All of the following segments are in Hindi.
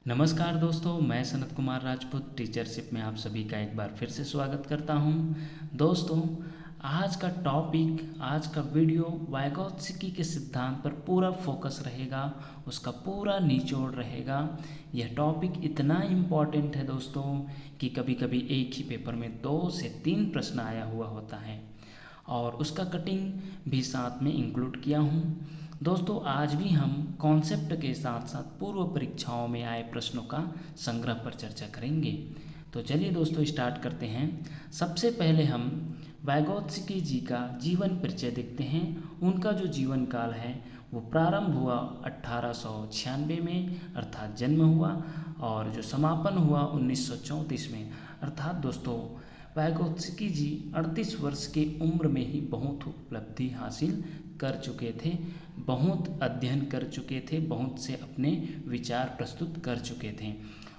नमस्कार दोस्तों, मैं सनत कुमार राजपूत टीचरशिप में आप सभी का एक बार फिर से स्वागत करता हूं। दोस्तों, आज का टॉपिक, आज का वीडियो वाइगोत्स्की के सिद्धांत पर पूरा फोकस रहेगा, उसका पूरा निचोड़ रहेगा। यह टॉपिक इतना इम्पॉर्टेंट है दोस्तों कि कभी कभी एक ही पेपर में 2 से 3 प्रश्न आया हुआ होता है और उसका कटिंग भी साथ में इंक्लूड किया हूँ। दोस्तों, आज भी हम कॉन्सेप्ट के साथ साथ पूर्व परीक्षाओं में आए प्रश्नों का संग्रह पर चर्चा करेंगे। तो चलिए दोस्तों, स्टार्ट करते हैं। सबसे पहले हम वाइगोत्स्की जी का जीवन परिचय देखते हैं। उनका जो जीवन काल है वो प्रारंभ हुआ 1896 में अर्थात जन्म हुआ, और जो समापन हुआ 1934 में अर्थात दोस्तों वाइगोत्स्की जी 38 वर्ष की उम्र में ही बहुत उपलब्धि हासिल कर चुके थे, बहुत अध्ययन कर चुके थे, बहुत से अपने विचार प्रस्तुत कर चुके थे।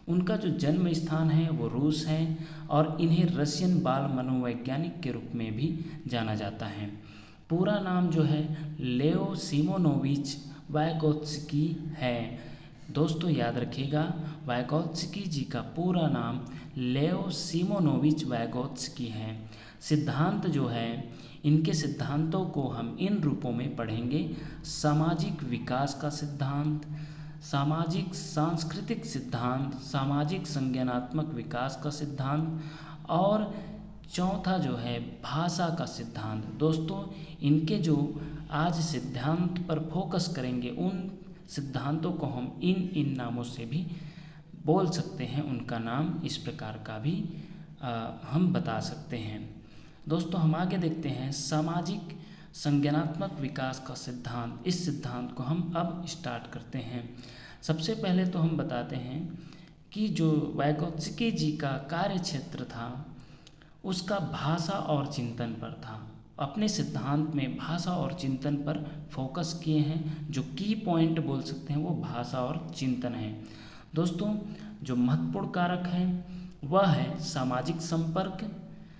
उनका जो जन्म स्थान है वो रूस है और इन्हें रशियन बाल मनोवैज्ञानिक के रूप में भी जाना जाता है। पूरा नाम जो है लेओ सिमोनोविच वाइगोत्स्की है। दोस्तों याद रखिएगा, वाइगोत्स्की जी का पूरा नाम लेओ सिमोनोविच वाइगोत्स्की है। सिद्धांत जो है, इनके सिद्धांतों को हम इन रूपों में पढ़ेंगे: सामाजिक विकास का सिद्धांत, सामाजिक सांस्कृतिक सिद्धांत, सामाजिक संज्ञानात्मक विकास का सिद्धांत और चौथा जो है भाषा का सिद्धांत। दोस्तों, इनके जो आज सिद्धांत पर फोकस करेंगे, उन सिद्धांतों को हम इन नामों से भी बोल सकते हैं। उनका नाम इस प्रकार का भी हम बता सकते हैं। दोस्तों, हम आगे देखते हैं सामाजिक संज्ञानात्मक विकास का सिद्धांत। इस सिद्धांत को हम अब स्टार्ट करते हैं। सबसे पहले तो हम बताते हैं कि जो वाइगोत्स्की जी का कार्य क्षेत्र था उसका भाषा और चिंतन पर था। अपने सिद्धांत में भाषा और चिंतन पर फोकस किए हैं। जो की पॉइंट बोल सकते हैं वो भाषा और चिंतन है। दोस्तों, जो महत्वपूर्ण कारक है वह है सामाजिक संपर्क।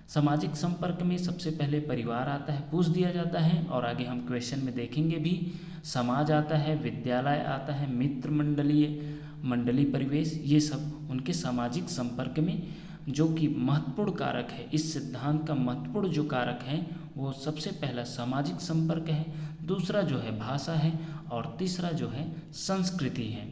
सामाजिक संपर्क में सबसे पहले परिवार आता है, पूछ दिया जाता है, और आगे हम क्वेश्चन में देखेंगे भी। समाज आता है, विद्यालय आता है, मित्र मंडलीय परिवेश, ये सब उनके सामाजिक संपर्क में जो कि महत्वपूर्ण कारक है। इस सिद्धांत का महत्वपूर्ण जो कारक है वो सबसे पहला सामाजिक संपर्क है, दूसरा जो है भाषा है और तीसरा जो है संस्कृति है।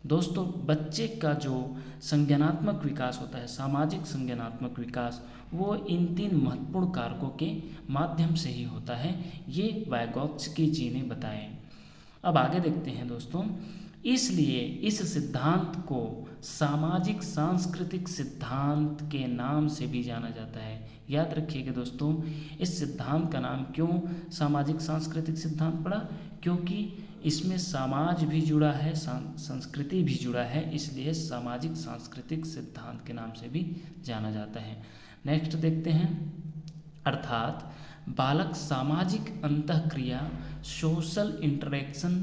दोस्तों, बच्चे का जो संज्ञानात्मक विकास होता है, सामाजिक संज्ञानात्मक विकास, वो इन 3 महत्वपूर्ण कारकों के माध्यम से ही होता है। ये वाइगोत्स्की जी ने बताए। अब आगे देखते हैं दोस्तों। इसलिए इस सिद्धांत को सामाजिक सांस्कृतिक सिद्धांत के नाम से भी जाना जाता है। याद रखिएगा दोस्तों, इस सिद्धांत का नाम क्यों सामाजिक सांस्कृतिक सिद्धांत पड़ा? क्योंकि इसमें समाज भी जुड़ा है, संस्कृति भी जुड़ा है, इसलिए सामाजिक सांस्कृतिक सिद्धांत के नाम से भी जाना जाता है। नेक्स्ट देखते हैं। अर्थात बालक सामाजिक अंतःक्रिया, सोशल इंटरेक्शन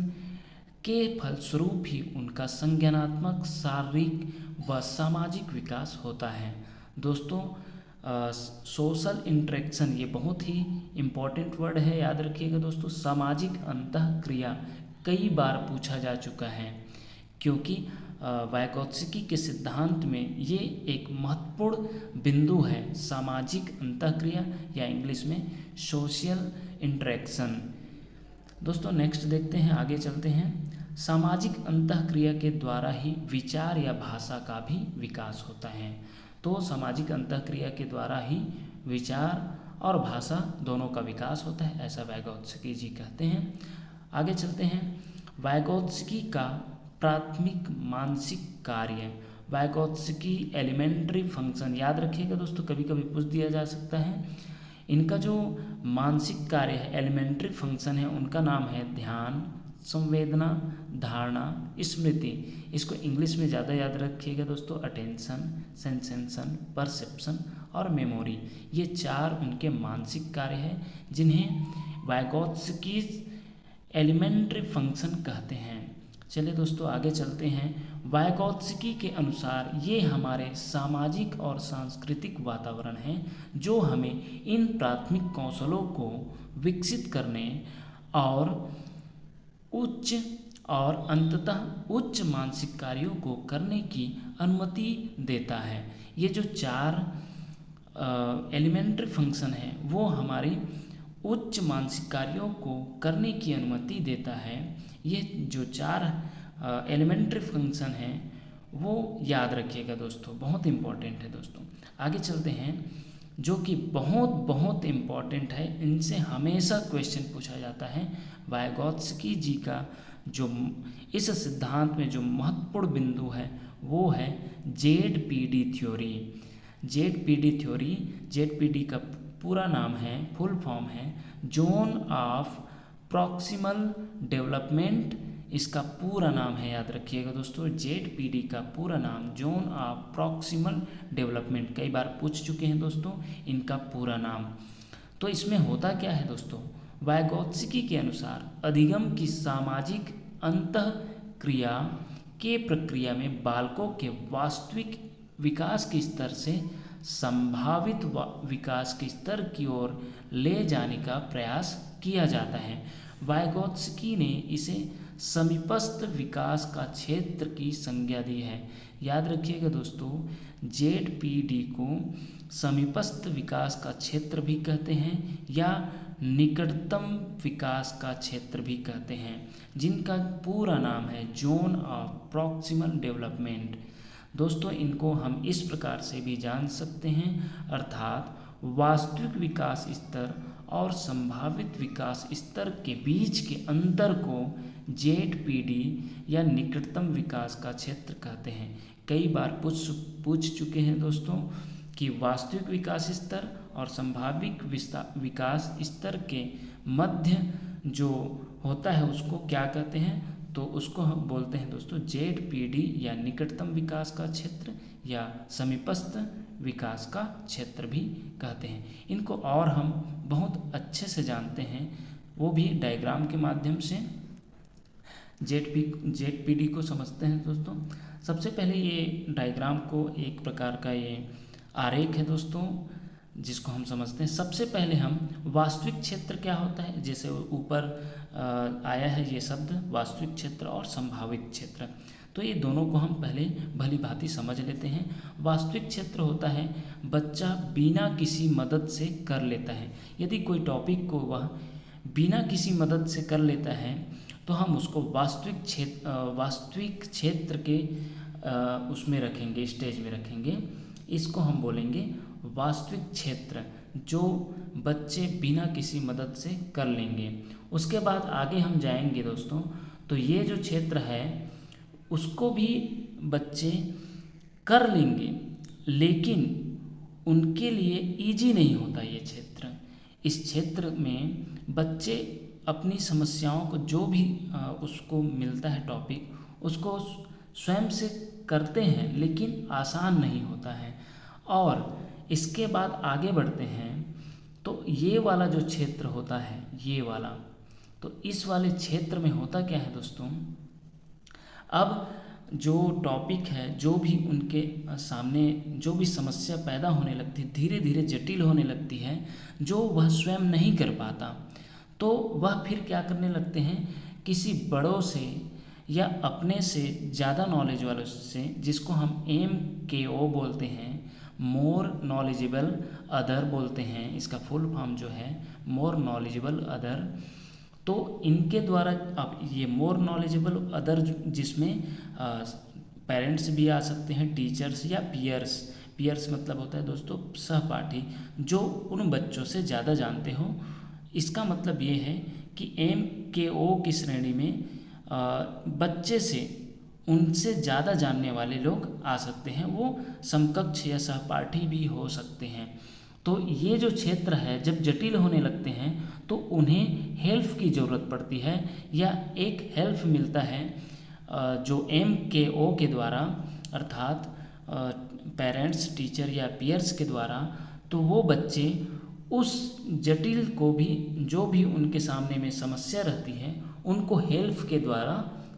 के फलस्वरूप ही उनका संज्ञानात्मक, शारीरिक व सामाजिक विकास होता है। दोस्तों, सोशल इंटरेक्शन ये बहुत ही इम्पॉर्टेंट वर्ड है, याद रखिएगा दोस्तों। सामाजिक अंतःक्रिया कई बार पूछा जा चुका है, क्योंकि वाइगोत्स्की के सिद्धांत में ये एक महत्वपूर्ण बिंदु है, सामाजिक अंतःक्रिया या इंग्लिश में सोशल इंटरेक्शन। दोस्तों, नेक्स्ट देखते हैं, आगे चलते हैं। सामाजिक अंतःक्रिया के द्वारा ही विचार या भाषा का भी विकास होता है। तो सामाजिक अंतःक्रिया के द्वारा ही विचार और भाषा दोनों का विकास होता है, ऐसा वाइगोत्स्की जी कहते हैं। आगे चलते हैं। वाइगोत्स्की का प्राथमिक मानसिक कार्य, वाइगोत्स्की एलिमेंट्री फंक्शन, याद रखिएगा दोस्तों, कभी कभी पूछ दिया जा सकता है। इनका जो मानसिक कार्य है, एलिमेंट्री फंक्शन है, उनका नाम है ध्यान, संवेदना, धारणा, स्मृति। इसको इंग्लिश में ज़्यादा याद रखिएगा दोस्तों, अटेंशन, सेंसेशन, परसेप्शन और मेमोरी। ये 4 उनके मानसिक कार्य हैं जिन्हें वाइगोत्स्की एलिमेंट्री फंक्शन कहते हैं। चलिए दोस्तों, आगे चलते हैं। वाइगोत्स्की के अनुसार ये हमारे सामाजिक और सांस्कृतिक वातावरण है जो हमें इन प्राथमिक कौशलों को विकसित करने और उच्च और अंततः उच्च मानसिक कार्यों को करने की अनुमति देता है। ये जो 4 एलिमेंट्री फंक्शन है वो हमारी उच्च मानसिक कार्यों को करने की अनुमति देता है। ये जो 4 एलिमेंट्री फंक्शन हैं वो याद रखिएगा दोस्तों, बहुत इम्पॉर्टेंट है दोस्तों। आगे चलते हैं, जो कि बहुत बहुत इम्पॉर्टेंट है, इनसे हमेशा क्वेश्चन पूछा जाता है। वाइगोत्स्की जी का जो इस सिद्धांत में जो महत्वपूर्ण बिंदु है वो है ZPD थ्योरी। ZPD का पूरा नाम है, फुल फॉर्म है जोन ऑफ प्रॉक्सिमल डेवलपमेंट। इसका पूरा नाम है, याद रखिएगा दोस्तों, ZPD का पूरा नाम जोन ऑफ प्रॉक्सिमल डेवलपमेंट। कई बार पूछ चुके हैं दोस्तों इनका पूरा नाम। तो इसमें होता क्या है दोस्तों, वाइगोत्स्की के अनुसार अधिगम की सामाजिक अंतःक्रिया के प्रक्रिया में बालकों के वास्तविक विकास के स्तर से संभावित विकास के स्तर की ओर ले जाने का प्रयास किया जाता है। वाइगोत्स्की ने इसे समीपस्थ विकास का क्षेत्र की संज्ञा दी है। याद रखिएगा दोस्तों, ZPD को समीपस्थ विकास का क्षेत्र भी कहते हैं या निकटतम विकास का क्षेत्र भी कहते हैं, जिनका पूरा नाम है जोन ऑफ प्रॉक्सिमल डेवलपमेंट। दोस्तों इनको हम इस प्रकार से भी जान सकते हैं, अर्थात वास्तविक विकास स्तर और संभावित विकास स्तर के बीच के अंतर को ZPD या निकटतम विकास का क्षेत्र कहते हैं। कई बार पूछ चुके हैं दोस्तों कि वास्तविक विकास स्तर और संभावित विकास स्तर के मध्य जो होता है उसको क्या कहते हैं, तो उसको हम बोलते हैं दोस्तों ZPD या निकटतम विकास का क्षेत्र या समीपस्थ विकास का क्षेत्र भी कहते हैं। इनको और हम बहुत अच्छे से जानते हैं, वो भी डायग्राम के माध्यम से ZPD को समझते हैं दोस्तों। सबसे पहले ये डायग्राम को एक प्रकार का ये आरेख है दोस्तों, जिसको हम समझते हैं। सबसे पहले हम वास्तविक क्षेत्र क्या होता है, जैसे ऊपर आया है ये शब्द वास्तविक क्षेत्र और संभावित क्षेत्र, तो ये दोनों को हम पहले भली भांति समझ लेते हैं। वास्तविक क्षेत्र होता है बच्चा बिना किसी मदद से कर लेता है। यदि कोई टॉपिक को वह बिना किसी मदद से कर लेता है तो हम उसको वास्तविक क्षेत्र के उसमें रखेंगे, स्टेज में रखेंगे। इसको हम बोलेंगे वास्तविक क्षेत्र, जो बच्चे बिना किसी मदद से कर लेंगे। उसके बाद आगे हम जाएंगे दोस्तों, तो ये जो क्षेत्र है उसको भी बच्चे कर लेंगे, लेकिन उनके लिए इजी नहीं होता ये क्षेत्र। इस क्षेत्र में बच्चे अपनी समस्याओं को जो भी उसको मिलता है टॉपिक, उसको स्वयं से करते हैं, लेकिन आसान नहीं होता है। और इसके बाद आगे बढ़ते हैं तो ये वाला जो क्षेत्र होता है, ये वाला, तो इस वाले क्षेत्र में होता क्या है दोस्तों, अब जो टॉपिक है, जो भी उनके सामने जो भी समस्या पैदा होने लगती है, धीरे धीरे जटिल होने लगती है, जो वह स्वयं नहीं कर पाता, तो वह फिर क्या करने लगते हैं, किसी बड़ों से या अपने से ज़्यादा नॉलेज वालों से, जिसको हम MKO बोलते हैं, मोर नॉलेजेबल अदर बोलते हैं, इसका फुल फॉर्म जो है मोर नॉलेजेबल अदर। तो इनके द्वारा, अब ये मोर नॉलेजेबल अदर जिसमें पेरेंट्स भी आ सकते हैं, टीचर्स या पियर्स मतलब होता है दोस्तों सहपाठी, जो उन बच्चों से ज़्यादा जानते हो। इसका मतलब ये है कि MKO की श्रेणी में बच्चे से उनसे ज़्यादा जानने वाले लोग आ सकते हैं, वो समकक्ष या सहपाठी भी हो सकते हैं। तो ये जो क्षेत्र है जब जटिल होने लगते हैं तो उन्हें हेल्प की ज़रूरत पड़ती है, या एक हेल्प मिलता है जो MKO के द्वारा, अर्थात पेरेंट्स, टीचर या पियर्स के द्वारा। तो वो बच्चे उस जटिल को भी, जो भी उनके सामने में समस्या रहती है, उनको हेल्प के द्वारा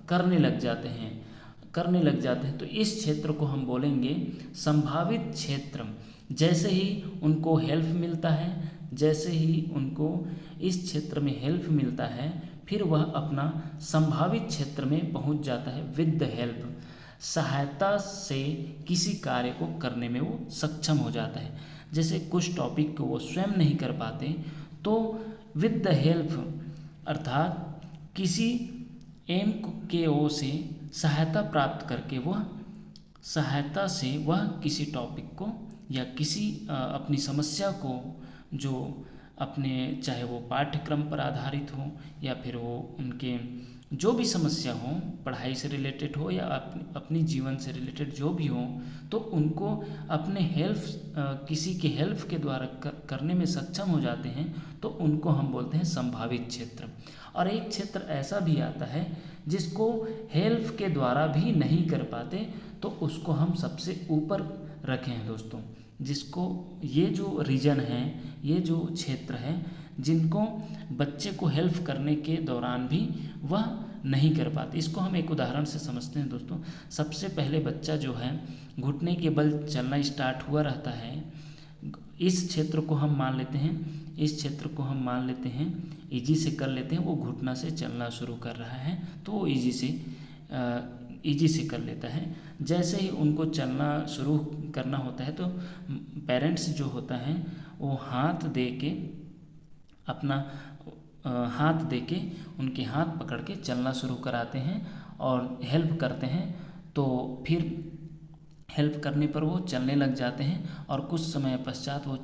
करने लग जाते हैं। तो इस क्षेत्र को हम बोलेंगे संभावित क्षेत्र। जैसे ही उनको हेल्प मिलता है, जैसे ही उनको इस क्षेत्र में हेल्प मिलता है, फिर वह अपना संभावित क्षेत्र में पहुंच जाता है विद द हेल्प, सहायता से किसी कार्य को करने में वो सक्षम हो जाता है। जैसे कुछ टॉपिक को वो स्वयं नहीं कर पाते तो विद द हेल्प अर्थात किसी एम के ओ से सहायता प्राप्त करके वह सहायता से वह किसी टॉपिक को या किसी अपनी समस्या को, जो अपने चाहे वो पाठ्यक्रम पर आधारित हो या फिर वो उनके जो भी समस्या हो, पढ़ाई से रिलेटेड हो या अपनी जीवन से रिलेटेड जो भी हो, तो उनको अपने किसी के हेल्प के द्वारा करने में सक्षम हो जाते हैं, तो उनको हम बोलते हैं संभावित क्षेत्र। और एक क्षेत्र ऐसा भी आता है जिसको हेल्प के द्वारा भी नहीं कर पाते, तो उसको हम सबसे ऊपर रखे हैं दोस्तों, जिसको ये जो रीजन है, ये जो क्षेत्र है, जिनको बच्चे को हेल्प करने के दौरान भी वह नहीं कर पाते। इसको हम एक उदाहरण से समझते हैं दोस्तों। सबसे पहले बच्चा जो है घुटने के बल चलना स्टार्ट हुआ रहता है, इस क्षेत्र को हम मान लेते हैं, इजी से कर लेते हैं, वो घुटना से चलना शुरू कर रहा है तो वो इजी से कर लेता है। जैसे ही उनको चलना शुरू करना होता है तो पेरेंट्स जो होता है वो हाथ दे के उनके हाथ पकड़ के चलना शुरू कराते हैं और हेल्प करते हैं। तो फिर हेल्प करने पर वो चलने लग जाते हैं और कुछ समय पश्चात वो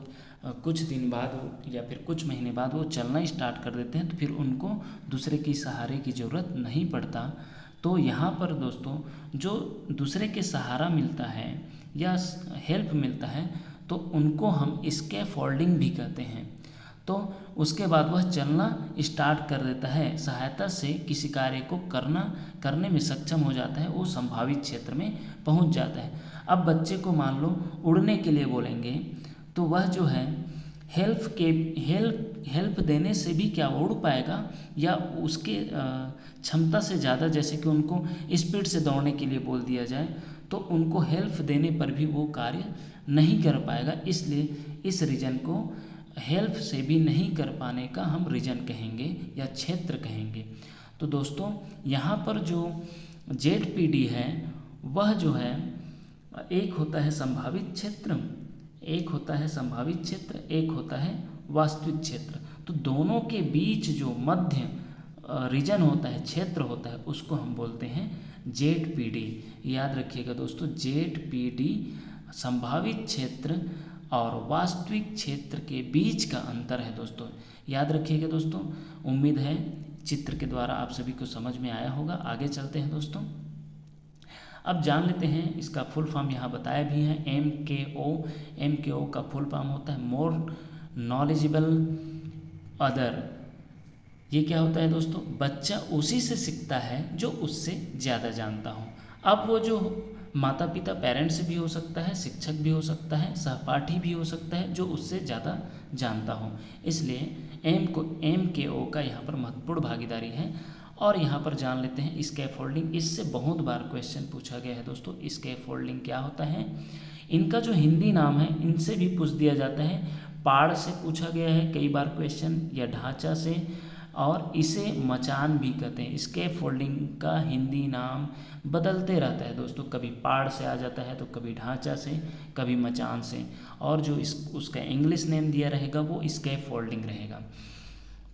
कुछ दिन बाद या फिर कुछ महीने बाद वो चलना स्टार्ट कर देते हैं, तो फिर उनको दूसरे की सहारे की ज़रूरत नहीं पड़ता। तो यहाँ पर दोस्तों जो दूसरे के सहारा मिलता है या हेल्प मिलता है तो उनको हम स्कैफोल्डिंग भी कहते हैं। तो उसके बाद वह चलना स्टार्ट कर देता है, सहायता से किसी कार्य को करने में सक्षम हो जाता है, वो संभावित क्षेत्र में पहुंच जाता है। अब बच्चे को मान लो उड़ने के लिए बोलेंगे तो वह जो है हेल्प देने से भी क्या उड़ पाएगा, या उसके क्षमता से ज़्यादा, जैसे कि उनको स्पीड से दौड़ने के लिए बोल दिया जाए तो उनको हेल्प देने पर भी वो कार्य नहीं कर पाएगा। इसलिए इस रीजन को हेल्प से भी नहीं कर पाने का हम रीजन कहेंगे या क्षेत्र कहेंगे। तो दोस्तों यहाँ पर जो ZPD है वह जो है एक होता है संभावित क्षेत्र, एक होता है वास्तविक क्षेत्र। तो दोनों के बीच जो मध्य रीजन होता है, क्षेत्र होता है, उसको हम बोलते हैं ZPD। याद रखिएगा दोस्तों, ZPD संभावित क्षेत्र और वास्तविक क्षेत्र के बीच का अंतर है दोस्तों। याद रखिएगा दोस्तों। उम्मीद है चित्र के द्वारा आप सभी को समझ में आया होगा। आगे चलते हैं दोस्तों। अब जान लेते हैं इसका फुल फॉर्म, यहाँ बताया भी है MKO का फुल फॉर्म होता है मोर नॉलेजेबल अदर। ये क्या होता है दोस्तों? बच्चा उसी से सीखता है जो उससे ज़्यादा जानता हो। अब वो जो माता पिता पेरेंट्स भी हो सकता है, शिक्षक भी हो सकता है, सहपाठी भी हो सकता है जो उससे ज़्यादा जानता हो। इसलिए MKO का यहाँ पर महत्वपूर्ण भागीदारी है। और यहाँ पर जान लेते हैं स्कैफोल्डिंग। इससे बहुत बार क्वेश्चन पूछा गया है दोस्तों, स्कैफोल्डिंग क्या होता है। इनका जो हिंदी नाम है इनसे भी पूछ दिया जाता है। पाड़ से पूछा गया है कई बार क्वेश्चन, या ढांचा से, और इसे मचान भी कहते हैं। स्कैफोल्डिंग का हिंदी नाम बदलते रहता है दोस्तों, कभी पाड़ से आ जाता है तो कभी ढांचा से, कभी मचान से, और जो उसका इंग्लिश नेम दिया रहेगा वो स्कैफोल्डिंग रहेगा।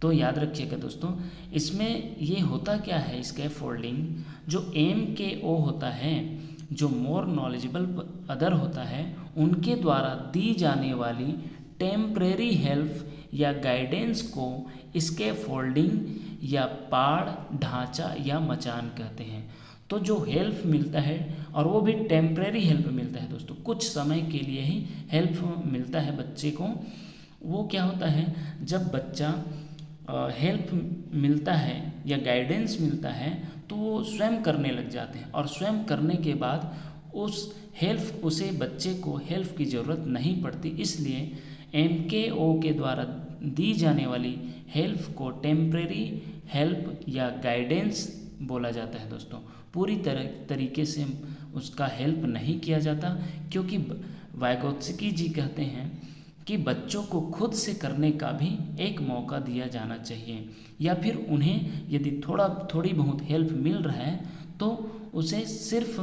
तो याद रखिएगा दोस्तों, इसमें ये होता क्या है, स्कैफोल्डिंग जो MKO होता है, जो मोर नॉलेजेबल अदर होता है, उनके द्वारा दी जाने वाली टेम्परेरी हेल्प या गाइडेंस को स्कैफोल्डिंग या पाड़, ढांचा या मचान कहते हैं। तो जो हेल्प मिलता है, और वो भी टेम्परेरी हेल्प मिलता है दोस्तों, कुछ समय के लिए ही हेल्प मिलता है बच्चे को। वो क्या होता है, जब बच्चा हेल्प मिलता है या गाइडेंस मिलता है तो वो स्वयं करने लग जाते हैं, और स्वयं करने के बाद उसे बच्चे को हेल्प की ज़रूरत नहीं पड़ती। इसलिए MKO के द्वारा दी जाने वाली हेल्प को टेम्परेरी हेल्प या गाइडेंस बोला जाता है दोस्तों। पूरी तरीके से उसका हेल्प नहीं किया जाता, क्योंकि वाइगोत्स्की जी कहते हैं कि बच्चों को खुद से करने का भी एक मौका दिया जाना चाहिए, या फिर उन्हें यदि थोड़ी बहुत हेल्प मिल रहा है तो उसे सिर्फ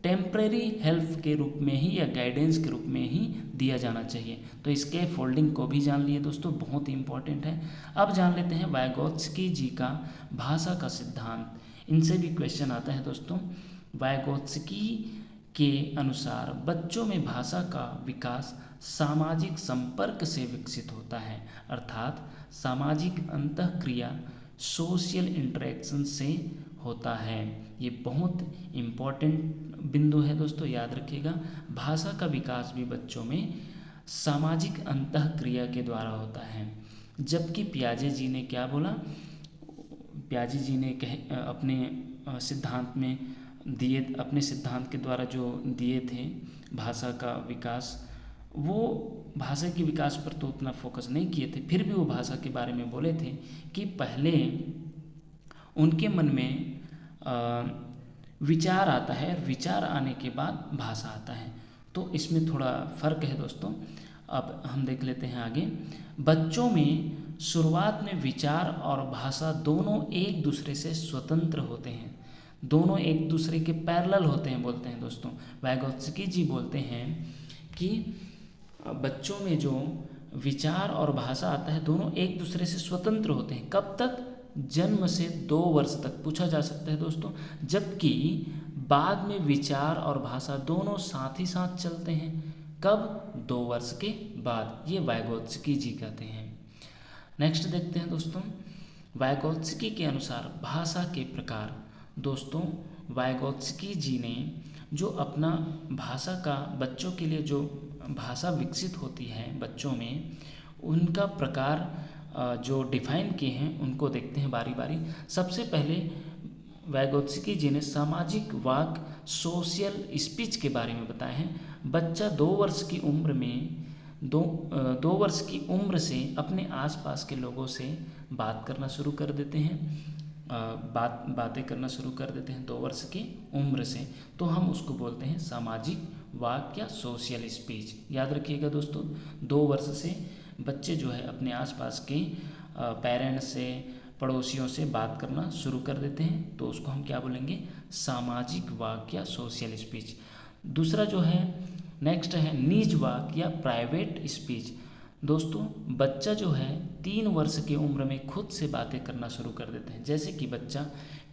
टेम्परेरी हेल्प के रूप में ही या गाइडेंस के रूप में ही दिया जाना चाहिए। तो इसके फोल्डिंग को भी जान लिए दोस्तों, बहुत ही इंपॉर्टेंट है। अब जान लेते हैं वाइगोत्स्की जी का भाषा का सिद्धांत। इनसे भी क्वेश्चन आता है दोस्तों। वाइगोत्स्की के अनुसार बच्चों में भाषा का विकास सामाजिक संपर्क से विकसित होता है, अर्थात सामाजिक अंतःक्रिया सोशल इंटरेक्शन से होता है। ये बहुत इम्पॉर्टेंट बिंदु है दोस्तों, याद रखिएगा। भाषा का विकास भी बच्चों में सामाजिक अंतःक्रिया के द्वारा होता है। जबकि पियाजे जी ने क्या बोला, पियाजे जी ने अपने सिद्धांत में दिए, अपने सिद्धांत के द्वारा जो दिए थे भाषा का विकास, वो भाषा के विकास पर तो उतना फोकस नहीं किए थे, फिर भी वो भाषा के बारे में बोले थे कि पहले उनके मन में विचार आता है, विचार आने के बाद भाषा आता है। तो इसमें थोड़ा फ़र्क है दोस्तों। अब हम देख लेते हैं आगे। बच्चों में शुरुआत में विचार और भाषा दोनों एक दूसरे से स्वतंत्र होते हैं, दोनों एक दूसरे के पैरेलल होते हैं बोलते हैं दोस्तों। वाइगोत्स्की जी बोलते हैं कि बच्चों में जो विचार और भाषा आता है दोनों एक दूसरे से स्वतंत्र होते हैं। कब तक? जन्म से 2 वर्ष तक, पूछा जा सकता है दोस्तों। जबकि बाद में विचार और भाषा दोनों साथ ही साथ चलते हैं। कब? 2 वर्ष के बाद। ये वाइगोत्स्की जी कहते हैं। नेक्स्ट देखते हैं दोस्तों। वाइगोत्स्की के अनुसार भाषा के प्रकार। दोस्तों वाइगोत्स्की जी ने जो अपना भाषा का बच्चों के लिए जो भाषा विकसित होती है बच्चों में, उनका प्रकार जो डिफाइन किए हैं उनको देखते हैं बारी बारी। सबसे पहले वाइगोत्स्की जी ने सामाजिक वाक सोशल स्पीच के बारे में बताया है। बच्चा 2 वर्ष की उम्र में 2 वर्ष की उम्र से अपने आसपास के लोगों से बात करना शुरू कर देते हैं, बातें करना शुरू कर देते हैं 2 वर्ष की उम्र से। तो हम उसको बोलते हैं सामाजिक वाक या सोशल स्पीच। याद रखिएगा दोस्तों, 2 वर्ष से बच्चे जो है अपने आसपास के पेरेंट्स से, पड़ोसियों से बात करना शुरू कर देते हैं, तो उसको हम क्या बोलेंगे? सामाजिक वाक या सोशल स्पीच। दूसरा जो है नेक्स्ट है निज वाक या प्राइवेट स्पीच। दोस्तों बच्चा जो है 3 वर्ष की उम्र में खुद से बातें करना शुरू कर देते हैं। जैसे कि बच्चा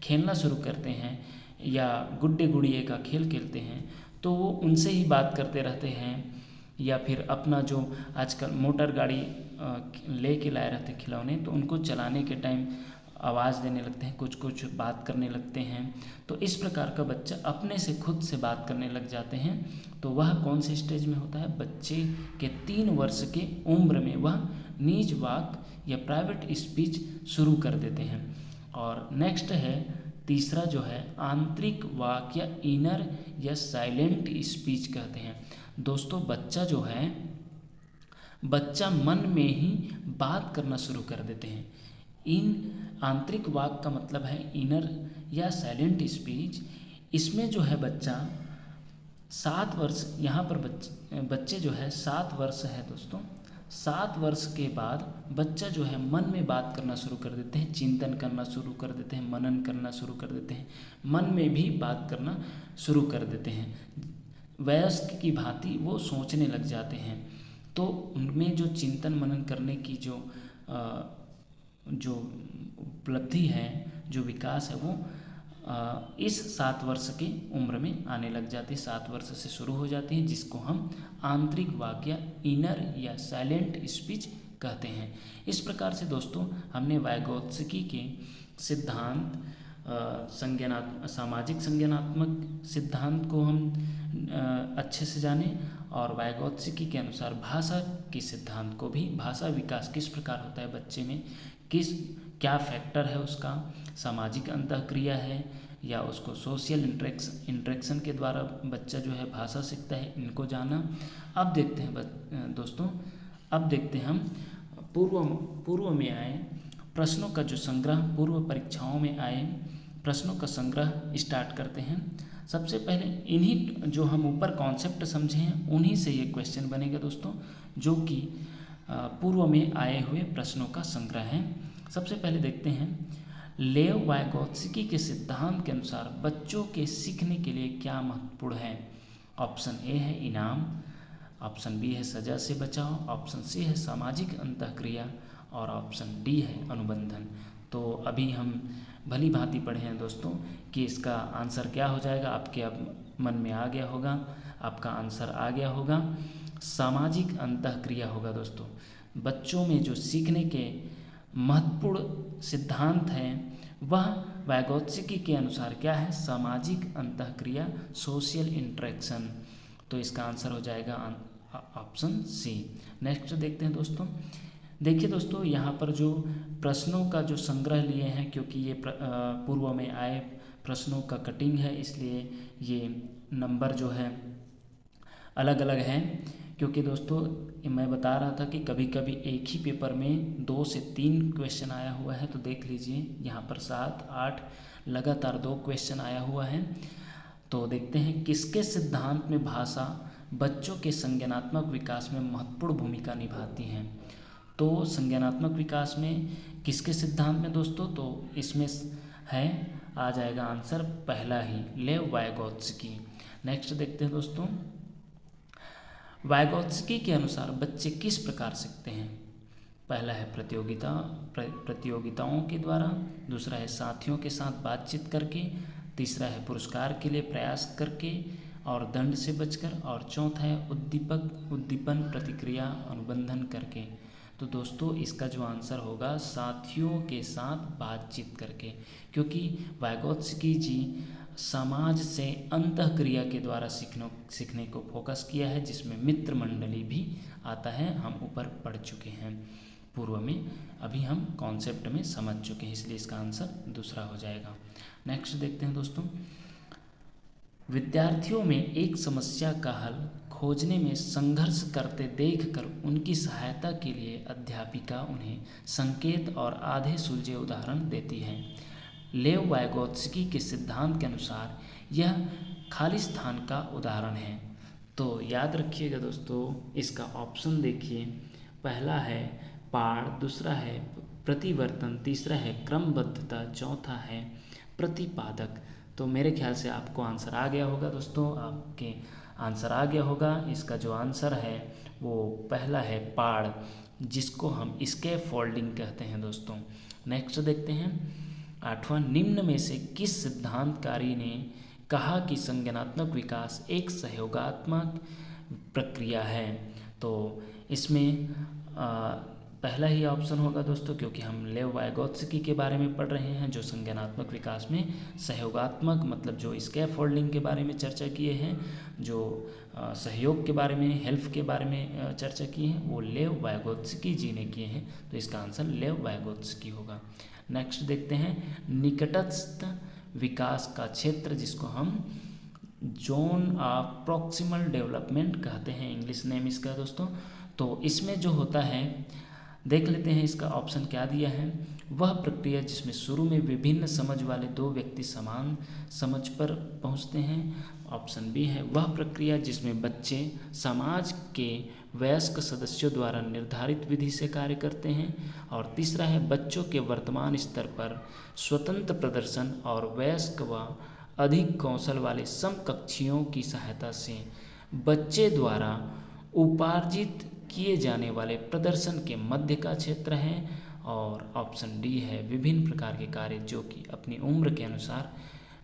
खेलना शुरू करते हैं या गुड्डे गुड़िए का खेल खेलते हैं तो वो उनसे ही बात करते रहते हैं, या फिर अपना जो आजकल मोटर गाड़ी ले के लाए रहते हैं खिलौने, तो उनको चलाने के टाइम आवाज़ देने लगते हैं, कुछ कुछ बात करने लगते हैं। तो इस प्रकार का बच्चा अपने से खुद से बात करने लग जाते हैं। तो वह कौन से स्टेज में होता है? बच्चे के 3 वर्ष के उम्र में वह निज वाक या प्राइवेट स्पीच शुरू कर देते हैं। और नेक्स्ट है तीसरा जो है आंतरिक वाक या इनर या साइलेंट स्पीच कहते हैं। दोस्तों बच्चा जो है, बच्चा मन में ही बात करना शुरू कर देते हैं। इन आंतरिक वाक का मतलब है इनर या साइलेंट स्पीच। इसमें जो है बच्चा 7 वर्ष, यहाँ पर बच्चे जो है 7 वर्ष है दोस्तों, 7 वर्ष के बाद बच्चा जो है मन में बात करना शुरू कर देते हैं, चिंतन करना शुरू कर देते हैं, मनन करना शुरू कर देते हैं, मन में भी बात करना शुरू कर देते हैं। वयस्क की भांति वो सोचने लग जाते हैं। तो उनमें जो चिंतन मनन करने की जो उपलब्धि है, जो विकास है, वो इस 7 वर्ष की उम्र में आने लग जाती है, 7 वर्ष से शुरू हो जाती है, जिसको हम आंतरिक वाक या इनर या साइलेंट स्पीच कहते हैं। इस प्रकार से दोस्तों हमने वाइगोत्स्की के सिद्धांत, सामाजिक संज्ञानात्मक सिद्धांत को हम अच्छे से जाने, और वाइगोत्स्की के अनुसार भाषा के सिद्धांत को भी, भाषा विकास किस प्रकार होता है बच्चे में, क्या फैक्टर है उसका, सामाजिक अंतःक्रिया है या उसको सोशल इंटरेक्शन के द्वारा बच्चा जो है भाषा सीखता है, इनको जाना। अब देखते हैं दोस्तों, अब देखते हैं हम पूर्व में आए प्रश्नों का जो संग्रह, पूर्व परीक्षाओं में आए प्रश्नों का संग्रह स्टार्ट करते हैं। सबसे पहले इन्हीं जो हम ऊपर कॉन्सेप्ट समझे हैं उन्हीं से ये क्वेश्चन बनेगा दोस्तों, जो कि पूर्व में आए हुए प्रश्नों का संग्रह है। सबसे पहले देखते हैं, लेव वाइगोत्स्की के सिद्धांत के अनुसार बच्चों के सीखने के लिए क्या महत्वपूर्ण है। ऑप्शन ए है इनाम, ऑप्शन बी है सजा से बचाव, ऑप्शन सी है सामाजिक अंतःक्रिया और ऑप्शन डी है अनुबंधन। तो अभी हम भली भांति पढ़े हैं दोस्तों कि इसका आंसर क्या हो जाएगा, आपके अब मन में आ गया होगा, आपका आंसर आ गया होगा, सामाजिक अंतःक्रिया होगा दोस्तों। बच्चों में जो सीखने के महत्वपूर्ण सिद्धांत हैं वह वाइगोत्स्की के अनुसार क्या है, सामाजिक अंतःक्रिया, सोशल इंटरेक्शन। तो इसका आंसर हो जाएगा ऑप्शन सी। नेक्स्ट देखते हैं दोस्तों। देखिए दोस्तों, यहाँ पर जो प्रश्नों का जो संग्रह लिए हैं, क्योंकि ये पूर्व में आए प्रश्नों का कटिंग है, इसलिए ये नंबर जो है अलग अलग हैं। क्योंकि दोस्तों मैं बता रहा था कि कभी कभी एक ही पेपर में 2 से 3 क्वेश्चन आया हुआ है, तो देख लीजिए यहाँ पर 7, 8 लगातार 2 क्वेश्चन आया हुआ है। तो देखते हैं किसके सिद्धांत में भाषा बच्चों के संज्ञानात्मक विकास में महत्वपूर्ण भूमिका निभाती हैं। तो संज्ञानात्मक विकास में किसके सिद्धांत में दोस्तों, तो इसमें है, आ जाएगा आंसर पहला ही, लेव वाइगोत्स्की। नेक्स्ट देखते हैं दोस्तों, वाइगोत्स्की के अनुसार बच्चे किस प्रकार सीखते हैं। पहला है प्रतियोगिताओं के द्वारा, दूसरा है साथियों के साथ बातचीत करके, तीसरा है पुरस्कार के लिए प्रयास करके और दंड से बचकर, और चौथा है उद्दीपन प्रतिक्रिया अनुबंधन करके। तो दोस्तों इसका जो आंसर होगा साथियों के साथ बातचीत करके, क्योंकि वाइगोत्स्की जी समाज से अंतःक्रिया के द्वारा सीखने को फोकस किया है, जिसमें मित्र मंडली भी आता है, हम ऊपर पढ़ चुके हैं पूर्व में, अभी हम कॉन्सेप्ट में समझ चुके हैं, इसलिए इसका आंसर दूसरा हो जाएगा। नेक्स्ट देखते हैं दोस्तों, विद्यार्थियों में एक समस्या का हल खोजने में संघर्ष करते देखकर उनकी सहायता के लिए अध्यापिका उन्हें संकेत और आधे सुलझे उदाहरण देती है। लेव वाइगोत्स्की के सिद्धांत के अनुसार यह खाली स्थान का उदाहरण है। तो याद रखिएगा दोस्तों, इसका ऑप्शन देखिए, पहला है पाड़, दूसरा है प्रतिवर्तन, तीसरा है क्रमबद्धता, चौथा है प्रतिपादक। तो मेरे ख्याल से आपको आंसर आ गया होगा दोस्तों, आपके आंसर आ गया होगा। इसका जो आंसर है वो पहला है पाड़, जिसको हम स्कैफोल्डिंग कहते हैं दोस्तों। नेक्स्ट देखते हैं, 8वां, निम्न में से किस सिद्धांतकारी ने कहा कि संज्ञानात्मक विकास एक सहयोगात्मक प्रक्रिया है। तो इसमें पहला ही ऑप्शन होगा दोस्तों, क्योंकि हम लेव वाइगोत्स्की के बारे में पढ़ रहे हैं, जो संज्ञानात्मक विकास में सहयोगात्मक मतलब जो स्कैफोल्डिंग के बारे में चर्चा किए हैं, जो सहयोग के बारे में, हेल्प के बारे में चर्चा किए हैं, वो लेव वाइगोत्स्की जी ने किए हैं। तो इसका आंसर लेव वाइगोत्स्की होगा। नेक्स्ट देखते हैं, निकटस्थ विकास का क्षेत्र, जिसको हम जोन ऑफ प्रॉक्सिमल डेवलपमेंट कहते हैं, इंग्लिश नेम इसका दोस्तों। तो इसमें जो होता है, देख लेते हैं इसका ऑप्शन क्या दिया है। वह प्रक्रिया जिसमें शुरू में विभिन्न समझ वाले 2 व्यक्ति समान समझ पर पहुंचते हैं। ऑप्शन बी है वह प्रक्रिया जिसमें बच्चे समाज के वयस्क सदस्यों द्वारा निर्धारित विधि से कार्य करते हैं। और तीसरा है बच्चों के वर्तमान स्तर पर स्वतंत्र प्रदर्शन और वयस्क व अधिक कौशल वाले समकक्षियों की सहायता से बच्चे द्वारा उपार्जित किए जाने वाले प्रदर्शन के मध्य का क्षेत्र है। और ऑप्शन डी है विभिन्न प्रकार के कार्य जो कि अपनी उम्र के अनुसार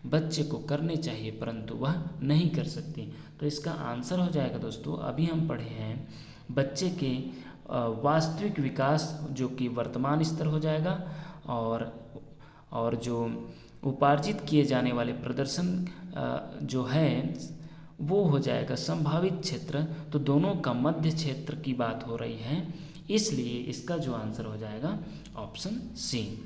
बच्चे को करने चाहिए परंतु वह नहीं कर सकती। तो इसका आंसर हो जाएगा दोस्तों, अभी हम पढ़े हैं बच्चे के वास्तविक विकास जो कि वर्तमान स्तर हो जाएगा, और जो उपार्जित किए जाने वाले प्रदर्शन जो है वो हो जाएगा संभावित क्षेत्र। तो दोनों का मध्य क्षेत्र की बात हो रही है, इसलिए इसका जो आंसर हो जाएगा ऑप्शन सी।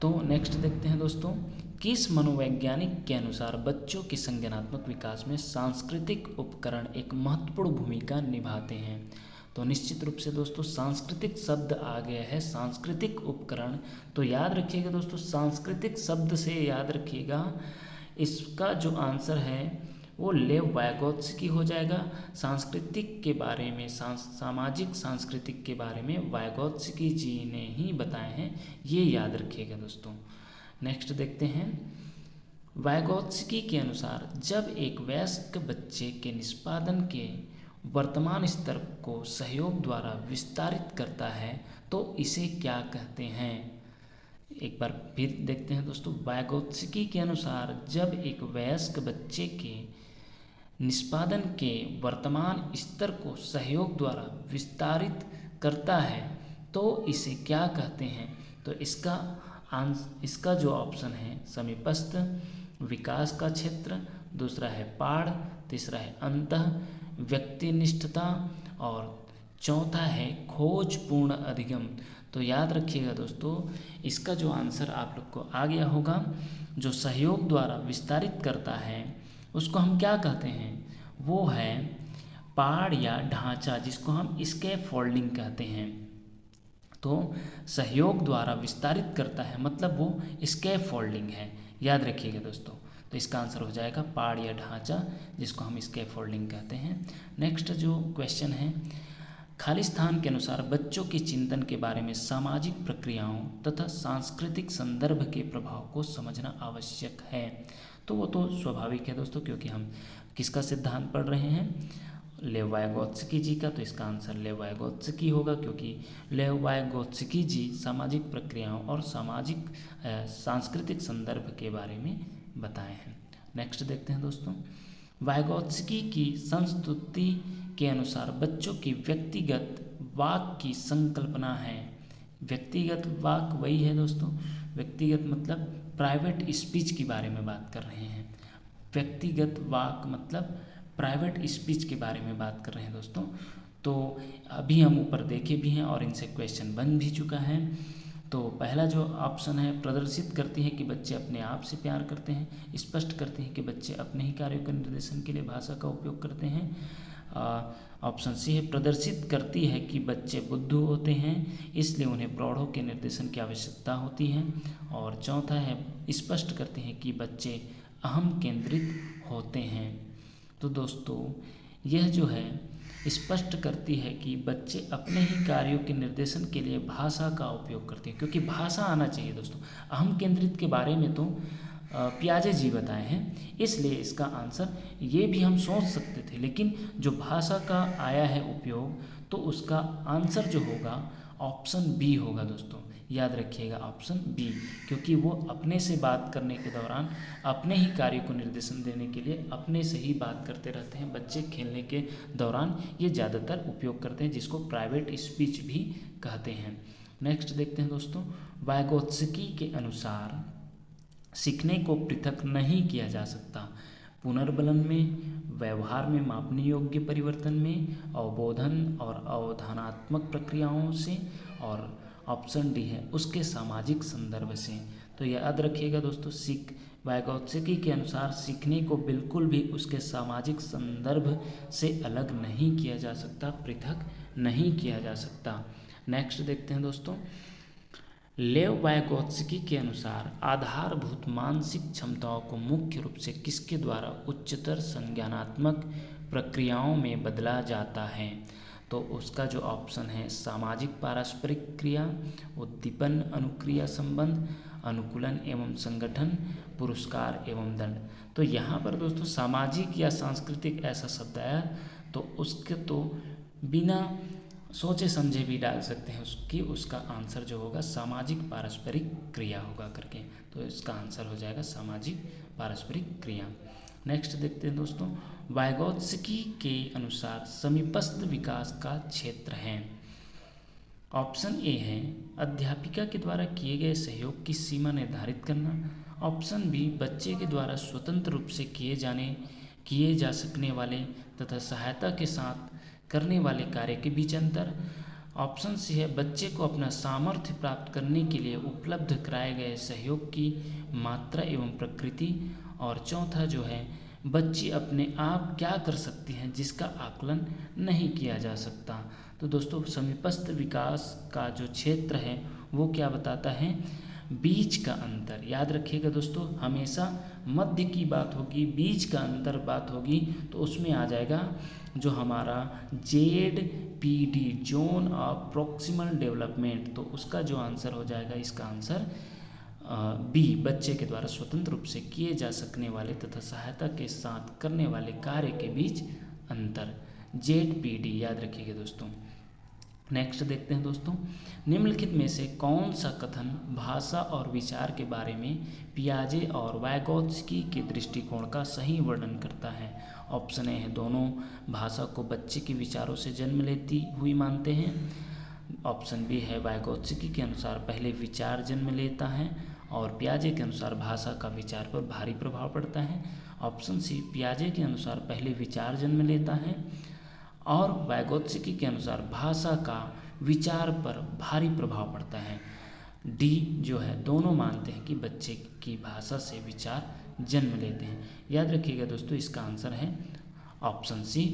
तो नेक्स्ट देखते हैं दोस्तों, किस मनोवैज्ञानिक के अनुसार बच्चों के संज्ञानात्मक विकास में सांस्कृतिक उपकरण एक महत्वपूर्ण भूमिका निभाते हैं। तो निश्चित रूप से दोस्तों सांस्कृतिक शब्द आ गया है, सांस्कृतिक उपकरण। तो याद रखिएगा दोस्तों, सांस्कृतिक शब्द से याद रखिएगा इसका जो आंसर है वो लेव वाइगोत्स्की हो जाएगा। सांस्कृतिक के बारे में, सामाजिक सांस्कृतिक के बारे में वाइगोत्स्की जी ने ही बताए हैं, ये याद रखिएगा दोस्तों। नेक्स्ट देखते हैं। वाइगोत्स्की के अनुसार जब एक वयस्क बच्चे के निष्पादन के वर्तमान स्तर को सहयोग द्वारा विस्तारित करता है तो इसे क्या कहते हैं। एक बार फिर देखते हैं दोस्तों। वाइगोत्स्की के अनुसार जब एक वयस्क बच्चे के निष्पादन के वर्तमान स्तर को सहयोग द्वारा विस्तारित करता है तो इसे क्या कहते हैं। तो इसका जो ऑप्शन है समीपस्थ विकास का क्षेत्र, दूसरा है पाड़, तीसरा है अंतः व्यक्तिनिष्ठता और चौथा है खोजपूर्ण अधिगम। तो याद रखिएगा दोस्तों, इसका जो आंसर आप लोग को आ गया होगा, जो सहयोग द्वारा विस्तारित करता है उसको हम क्या कहते हैं, वो है पाड़ या ढांचा, जिसको हम स्कैफोल्डिंग कहते हैं। तो सहयोग द्वारा विस्तारित करता है मतलब वो स्कैफोल्डिंग है, याद रखिएगा दोस्तों। तो इसका आंसर हो जाएगा पाड़ या ढांचा, जिसको हम स्कैफोल्डिंग कहते हैं। नेक्स्ट जो क्वेश्चन है, खाली स्थान के अनुसार बच्चों के चिंतन के बारे में सामाजिक प्रक्रियाओं तथा सांस्कृतिक संदर्भ के प्रभाव को समझना आवश्यक है। तो वो तो स्वाभाविक है दोस्तों, क्योंकि हम किसका सिद्धांत पढ़ रहे हैं, लेव वाइगोत्स्की जी का। तो इसका आंसर लेव वाइगोत्स्की होगा, क्योंकि लेव वाइगोत्स्की जी सामाजिक प्रक्रियाओं और सामाजिक सांस्कृतिक संदर्भ के बारे में बताए हैं। नेक्स्ट देखते हैं दोस्तों। वाइगोत्स्की की संस्तुति के अनुसार बच्चों की व्यक्तिगत वाक की संकल्पना है। व्यक्तिगत वाक वही है दोस्तों, व्यक्तिगत मतलब प्राइवेट स्पीच के बारे में बात कर रहे हैं। व्यक्तिगत वाक मतलब प्राइवेट स्पीच के बारे में बात कर रहे हैं दोस्तों। तो अभी हम ऊपर देखे भी हैं और इनसे क्वेश्चन बन भी चुका है। तो पहला जो ऑप्शन है, प्रदर्शित करती है कि बच्चे अपने आप से प्यार करते हैं। स्पष्ट करती है कि बच्चे अपने ही कार्यों के निर्देशन के लिए भाषा का उपयोग करते हैं। ऑप्शन सी है, प्रदर्शित करती है कि बच्चे बुद्धू होते हैं, इसलिए उन्हें प्रौढ़ों के निर्देशन की आवश्यकता होती है। और चौथा है, स्पष्ट करती है कि बच्चे अहम केंद्रित होते हैं। तो दोस्तों यह जो है स्पष्ट करती है कि बच्चे अपने ही कार्यों के निर्देशन के लिए भाषा का उपयोग करते हैं, क्योंकि भाषा आना चाहिए दोस्तों। अहम केंद्रित के बारे में तो पियाजे जी बताए हैं, इसलिए इसका आंसर ये भी हम सोच सकते थे, लेकिन जो भाषा का आया है उपयोग, तो उसका आंसर जो होगा ऑप्शन बी होगा दोस्तों। याद रखिएगा ऑप्शन बी, क्योंकि वो अपने से बात करने के दौरान अपने ही कार्य को निर्देशन देने के लिए अपने से ही बात करते रहते हैं। बच्चे खेलने के दौरान ये ज़्यादातर उपयोग करते हैं, जिसको प्राइवेट स्पीच भी कहते हैं। नेक्स्ट देखते हैं दोस्तों। वाइगोत्स्की के अनुसार सीखने को पृथक नहीं किया जा सकता। पुनर्बलन में, व्यवहार में मापने योग्य परिवर्तन में, अवबोधन और अवधानात्मक प्रक्रियाओं से, और ऑप्शन डी है उसके सामाजिक संदर्भ से। तो याद रखिएगा दोस्तों, वाइगोत्स्की के अनुसार सीखने को बिल्कुल भी उसके सामाजिक संदर्भ से अलग नहीं किया जा सकता, पृथक नहीं किया जा सकता। नेक्स्ट देखते हैं दोस्तों। लेव वाइगोत्स्की के अनुसार आधारभूत मानसिक क्षमताओं को मुख्य रूप से किसके द्वारा उच्चतर संज्ञानात्मक प्रक्रियाओं में बदला जाता है। तो उसका जो ऑप्शन है, सामाजिक पारस्परिक क्रिया, उद्दीपन अनुक्रिया संबंध, अनुकूलन एवं संगठन, पुरस्कार एवं दंड। तो यहाँ पर दोस्तों सामाजिक या सांस्कृतिक ऐसा शब्द आया, तो उसके तो बिना सोचे समझे भी डाल सकते हैं उसका आंसर जो होगा सामाजिक पारस्परिक क्रिया होगा करके। तो इसका आंसर हो जाएगा सामाजिक पारस्परिक क्रिया। नेक्स्ट देखते हैं दोस्तों। वाइगोत्स्की के अनुसार समीपस्थ विकास का क्षेत्र है। ऑप्शन ए है अध्यापिका के द्वारा किए गए सहयोग की सीमा निर्धारित करना। ऑप्शन बी, बच्चे के द्वारा स्वतंत्र रूप से किए जा सकने वाले तथा सहायता के साथ करने वाले कार्य के बीच अंतर। ऑप्शन सी है, बच्चे को अपना सामर्थ्य प्राप्त करने के लिए उपलब्ध कराए गए सहयोग की मात्रा एवं प्रकृति। और चौथा जो है, बच्चे अपने आप क्या कर सकती हैं जिसका आकलन नहीं किया जा सकता। तो दोस्तों समीपस्थ विकास का जो क्षेत्र है वो क्या बताता है, बीच का अंतर, याद रखिएगा दोस्तों, हमेशा मध्य की बात होगी, बीच का अंतर बात होगी तो उसमें आ जाएगा जो हमारा ZPD, zone of proximal development. तो उसका जो आंसर हो जाएगा, इसका आंसर बी, बच्चे के द्वारा स्वतंत्र रूप से किए जा सकने वाले तथा सहायता के साथ करने वाले कार्य के बीच अंतर, ZPD, याद रखिएगा दोस्तों। नेक्स्ट देखते हैं दोस्तों, निम्नलिखित में से कौन सा कथन भाषा और विचार के बारे में पियाजे और वाइगोत्स्की के दृष्टिकोण का सही वर्णन करता है। ऑप्शन ए है, दोनों भाषा को बच्चे के विचारों से जन्म लेती हुई मानते हैं। ऑप्शन बी है, वाइगोत्स्की के अनुसार पहले विचार जन्म लेता है और पियाजे के अनुसार भाषा का विचार पर भारी प्रभाव पड़ता है। ऑप्शन सी, पियाजे के अनुसार पहले विचार जन्म लेता है और वाइगोत्स्की के अनुसार भाषा का विचार पर भारी प्रभाव पड़ता है। डी जो है, दोनों मानते हैं कि बच्चे की भाषा से विचार जन्म लेते हैं। याद रखिएगा दोस्तों, इसका आंसर है ऑप्शन सी,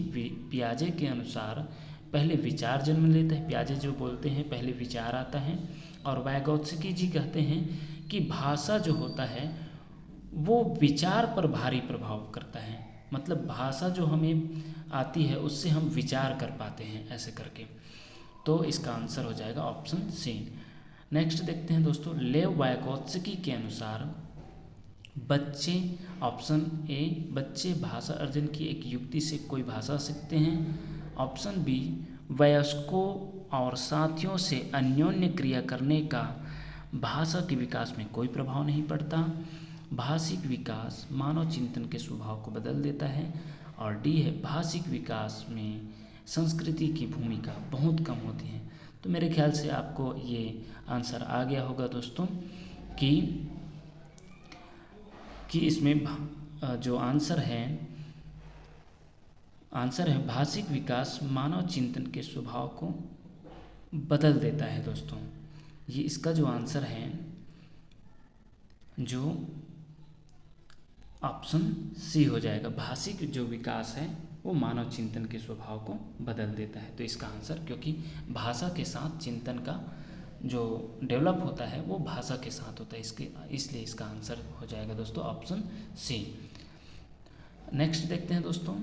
पियाजे के अनुसार पहले विचार जन्म लेते हैं। पियाजे जो बोलते हैं पहले विचार आता है, और वाइगोत्स्की जी कहते हैं कि भाषा जो होता है वो विचार पर भारी प्रभाव करता है, मतलब भाषा जो हमें आती है उससे हम विचार कर पाते हैं, ऐसे करके। तो इसका आंसर हो जाएगा ऑप्शन सी। नेक्स्ट देखते हैं दोस्तों, लेव वाइगोत्स्की के अनुसार बच्चे, ऑप्शन ए, बच्चे भाषा अर्जन की एक युक्ति से कोई भाषा सीखते हैं। ऑप्शन बी, वयस्कों और साथियों से अन्योन्य क्रिया करने का भाषा के विकास में कोई प्रभाव नहीं पड़ता। भाषिक विकास मानव चिंतन के स्वभाव को बदल देता है। और डी है, भाषिक विकास में संस्कृति की भूमिका बहुत कम होती है। तो मेरे ख्याल से आपको ये आंसर आ गया होगा दोस्तों कि इसमें जो आंसर है भाषिक विकास मानव चिंतन के स्वभाव को बदल देता है दोस्तों। ये इसका जो आंसर है, जो ऑप्शन सी हो जाएगा। भाषिक जो विकास है वो मानव चिंतन के स्वभाव को बदल देता है। तो इसका आंसर, क्योंकि भाषा के साथ चिंतन का जो डेवलप होता है वो भाषा के साथ होता है, इसलिए इसका आंसर हो जाएगा दोस्तों ऑप्शन सी। नेक्स्ट देखते हैं दोस्तों,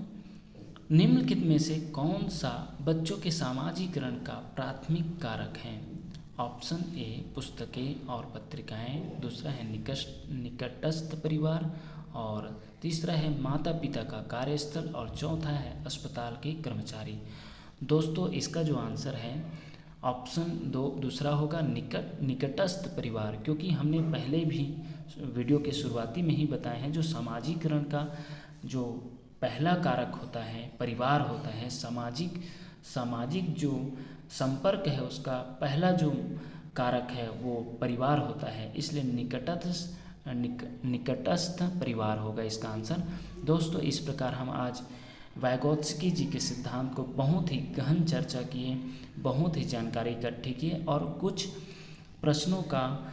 निम्नलिखित में से कौन सा बच्चों के सामाजिकरण का प्राथमिक कारक है। ऑप्शन ए, पुस्तकें और पत्रिकाएं। दूसरा है निकटस्थ परिवार। और तीसरा है माता पिता का कार्यस्थल। और चौथा है अस्पताल के कर्मचारी। दोस्तों इसका जो आंसर है ऑप्शन दूसरा होगा, निकटस्थ परिवार, क्योंकि हमने पहले भी वीडियो के शुरुआती में ही बताए हैं, जो सामाजिकरण का जो पहला कारक होता है परिवार होता है। सामाजिक जो संपर्क है उसका पहला जो कारक है वो परिवार होता है, इसलिए निकटस्थ परिवार होगा इसका आंसर। दोस्तों इस प्रकार हम आज वाइगोत्स्की जी के सिद्धांत को बहुत ही गहन चर्चा किए, बहुत ही जानकारी इकट्ठी किए और कुछ प्रश्नों का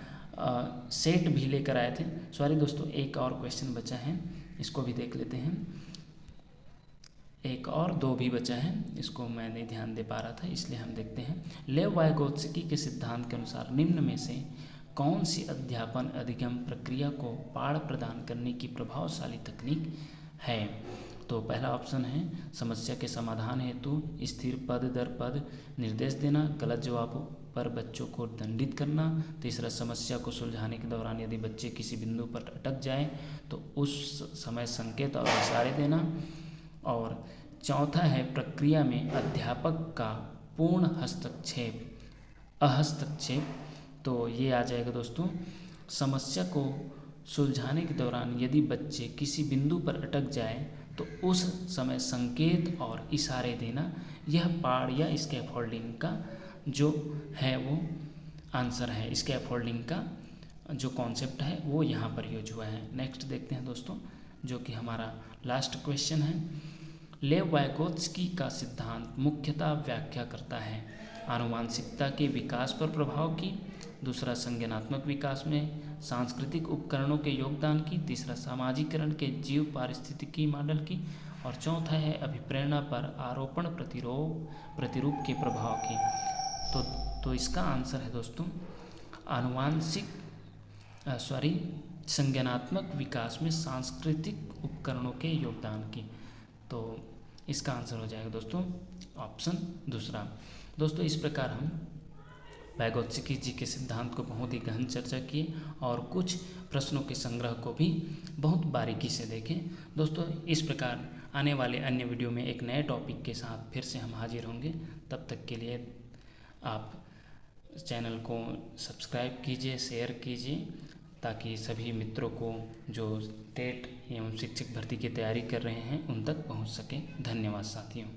सेट भी लेकर आए थे। सॉरी दोस्तों, एक और क्वेश्चन बचा है, इसको भी देख लेते हैं। एक और दो भी बचा है, इसको मैं नहीं ध्यान दे पा रहा था, इसलिए हम देखते हैं। लेव वाइगोत्स्की के सिद्धांत के अनुसार निम्न में से कौन सी अध्यापन अधिगम प्रक्रिया को पाठ प्रदान करने की प्रभावशाली तकनीक है। तो पहला ऑप्शन है, समस्या के समाधान हेतु स्थिर पद दर पद निर्देश देना, गलत जवाबों पर बच्चों को दंडित करना। तीसरा, समस्या को सुलझाने के दौरान यदि बच्चे किसी बिंदु पर अटक जाए तो उस समय संकेत और इशारे देना। और चौथा है, प्रक्रिया में अध्यापक का पूर्ण हस्तक्षेप। तो ये आ जाएगा दोस्तों, समस्या को सुलझाने के दौरान यदि बच्चे किसी बिंदु पर अटक जाए तो उस समय संकेत और इशारे देना। यह पाठ या स्कैफोल्डिंग का जो है वो आंसर है। स्कैफोल्डिंग का जो कॉन्सेप्ट है वो यहाँ पर यूज हुआ है। नेक्स्ट देखते हैं दोस्तों, जो कि हमारा लास्ट क्वेश्चन है। लेव वाइगोत्स्की का सिद्धांत मुख्यतः व्याख्या करता है आनुवांशिकता के विकास पर प्रभाव की। दूसरा, संज्ञानात्मक विकास में सांस्कृतिक उपकरणों के योगदान की। तीसरा, सामाजिकरण के जीव पारिस्थितिकी मॉडल की। और चौथा है, अभिप्रेरणा पर आरोपण प्रतिरूप के प्रभाव की। तो इसका आंसर है दोस्तों, संज्ञानात्मक विकास में सांस्कृतिक उपकरणों के योगदान की। तो इसका आंसर हो जाएगा दोस्तों ऑप्शन दूसरा। दोस्तों इस प्रकार हम वाइगोत्स्की जी के सिद्धांत को बहुत ही गहन चर्चा किए और कुछ प्रश्नों के संग्रह को भी बहुत बारीकी से देखें। दोस्तों इस प्रकार आने वाले अन्य वीडियो में एक नए टॉपिक के साथ फिर से हम हाजिर होंगे। तब तक के लिए आप चैनल को सब्सक्राइब कीजिए, शेयर कीजिए, ताकि सभी मित्रों को जो टेट एवं शिक्षक भर्ती की तैयारी कर रहे हैं उन तक पहुंच सके। धन्यवाद साथियों।